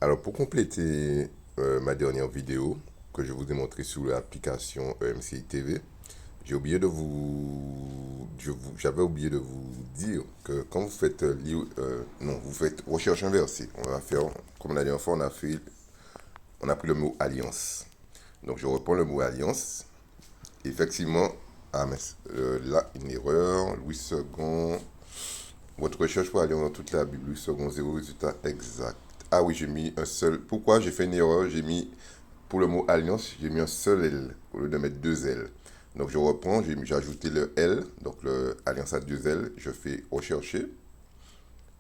Alors, pour compléter ma dernière vidéo que je vous ai montrée sur l'application EMCI TV, j'avais oublié de vous dire que quand vous faites non, vous faites recherche inversée. On va faire, comme la dernière fois, on a pris le mot alliance. Donc, je reprends le mot alliance. Effectivement, mais là, une erreur. Louis II. Votre recherche pour aller dans toute la Bible, second zéro résultat exact. Ah oui, j'ai mis un seul. Pourquoi j'ai fait une erreur? J'ai mis, pour le mot alliance, j'ai mis un seul L au lieu de mettre deux L. Donc je reprends, j'ai ajouté le L, donc le alliance à deux L. Je fais rechercher.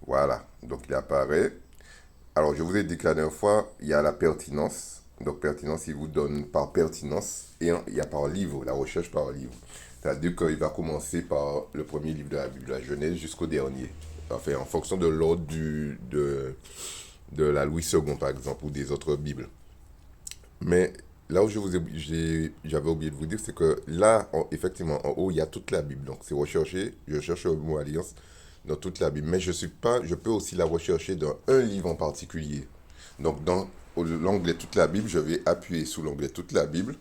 Voilà, donc il apparaît. Alors je vous ai dit que la dernière fois, il y a la pertinence. Donc pertinence, il vous donne par pertinence. Et il y a par livre, la recherche par livre. C'est-à-dire qu'il va commencer par le premier livre de la Bible, la Genèse, jusqu'au dernier. Enfin, en fonction de l'ordre de la Louis II, par exemple, ou des autres Bibles. Mais là où j'avais oublié de vous dire, c'est que là, effectivement, en haut, il y a toute la Bible. Donc, c'est rechercher, je cherche le mot alliance dans toute la Bible. Mais je peux aussi la rechercher dans un livre en particulier. Donc, dans l'onglet toute la Bible, je vais appuyer sur l'onglet toute la Bible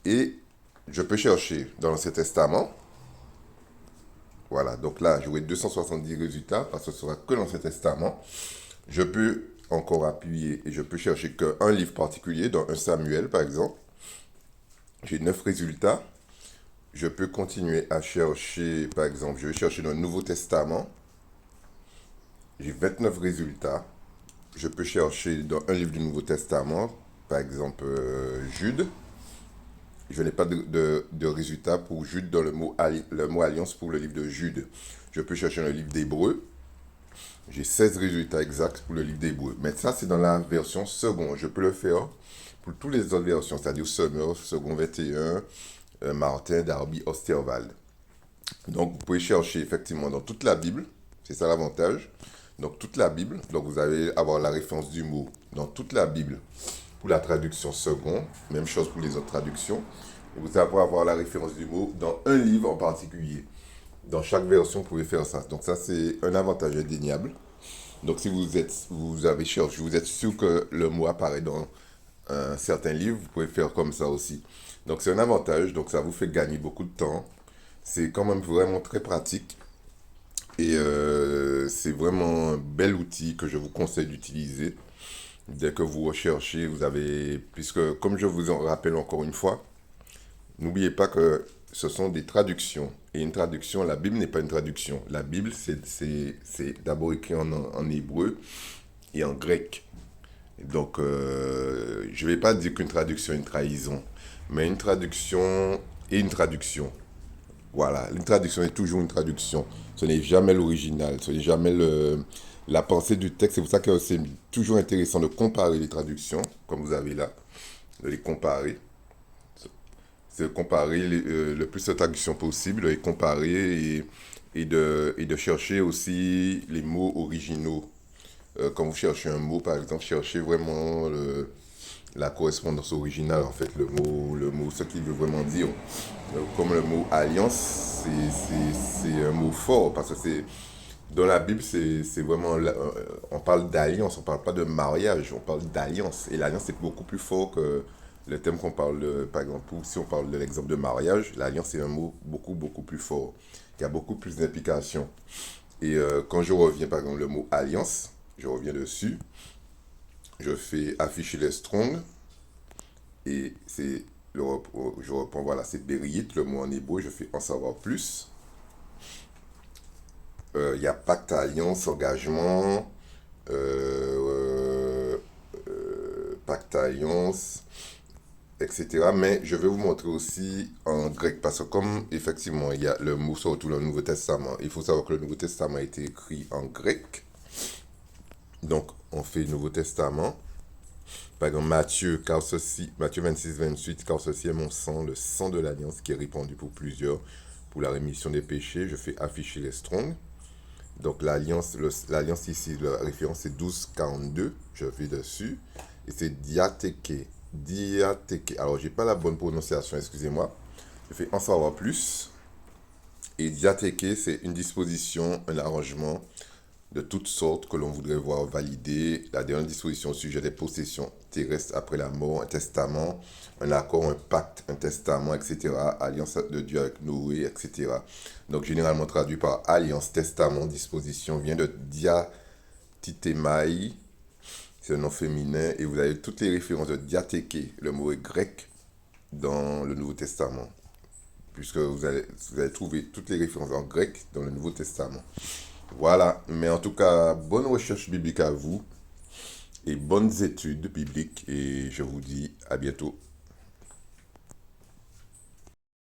et je peux chercher dans l'Ancien Testament. Voilà, donc là, j'aurai 270 résultats parce que ce sera que l'Ancien Testament. Je peux encore appuyer et je peux chercher qu'un livre particulier, dans un Samuel par exemple. J'ai 9 résultats. Je peux continuer à chercher, par exemple, je vais chercher dans le Nouveau Testament. J'ai 29 résultats. Je peux chercher dans un livre du Nouveau Testament, par exemple Jude. Je n'ai pas de résultat pour Jude dans le mot alliance pour le livre de Jude. Je peux chercher dans le livre d'Hébreu. J'ai 16 résultats exacts pour le livre d'Hébreu. Mais ça, c'est dans la version seconde. Je peux le faire pour toutes les autres versions, c'est-à-dire Summer, second 21, Martin, Darby, Osterwald. Donc, vous pouvez chercher effectivement dans toute la Bible. C'est ça l'avantage. Donc, toute la Bible. Donc, vous allez avoir la référence du mot dans toute la Bible pour la traduction seconde. Même chose pour les autres traductions. Et vous allez avoir la référence du mot dans un livre en particulier. Dans chaque version, vous pouvez faire ça. Donc ça, c'est un avantage indéniable. Donc si vous avez cherché, vous êtes sûr que le mot apparaît dans un certain livre, vous pouvez faire comme ça aussi. Donc c'est un avantage, donc ça vous fait gagner beaucoup de temps. C'est quand même vraiment très pratique. Et c'est vraiment un bel outil que je vous conseille d'utiliser. Dès que vous recherchez, vous avez... Puisque, comme je vous en rappelle encore une fois, n'oubliez pas que ce sont des traductions. Et une traduction, la Bible n'est pas une traduction. La Bible, c'est d'abord écrit en hébreu et en grec. Donc, je ne vais pas dire qu'une traduction est une trahison, mais une traduction est une traduction. Voilà, une traduction est toujours une traduction. Ce n'est jamais l'original, ce n'est jamais la pensée du texte. C'est pour ça que c'est toujours intéressant de comparer les traductions, comme vous avez là, de les comparer. C'est de comparer le plus de traductions possible, de les comparer et de chercher aussi les mots originaux. Quand vous cherchez un mot, par exemple, cherchez vraiment la correspondance originale, en fait, le mot, ce qu'il veut vraiment dire. Comme le mot alliance, c'est un mot fort, parce que dans la Bible, c'est vraiment, on parle d'alliance, on parle pas de mariage, on parle d'alliance. Et l'alliance, c'est beaucoup plus fort que le thème qu'on parle, par exemple, si on parle de l'exemple de mariage, l'alliance, c'est un mot beaucoup, beaucoup plus fort, qui a beaucoup plus d'implications. Et quand je reviens, par exemple, le mot alliance, je reviens dessus, je fais afficher les strong, et je reprends, voilà, c'est Bérite, le mot en hébreu, je fais en savoir plus. Il y a pacte, alliance, engagement, euh, pacte, alliance, etc. Mais je vais vous montrer aussi en grec, parce que comme effectivement il y a le mot surtout le Nouveau Testament, il faut savoir que le Nouveau Testament a été écrit en grec. Donc on fait le Nouveau Testament. Par exemple, Matthieu 26, 28, car ceci est mon sang, le sang de l'alliance qui est répandu pour plusieurs, pour la rémission des péchés. Je fais afficher les strong. Donc l'alliance ici, la référence c'est 1242. Je vais dessus. Et c'est diatheke. Diatheke. Alors, j'ai pas la bonne prononciation, excusez-moi. Je fais en savoir plus. Et diatheke, c'est une disposition, un arrangement de toutes sortes que l'on voudrait voir valider, la dernière disposition au sujet des possessions terrestres après la mort, un testament, un accord, un pacte, un testament, etc., alliance de Dieu avec Noé, etc. Donc généralement traduit par alliance, testament, disposition, vient de diathèmai, c'est un nom féminin, et vous avez toutes les références de diathéké, le mot est grec, dans le Nouveau Testament, puisque vous allez trouver toutes les références en grec dans le Nouveau Testament. Voilà, mais en tout cas, bonne recherche biblique à vous et bonnes études bibliques et je vous dis à bientôt.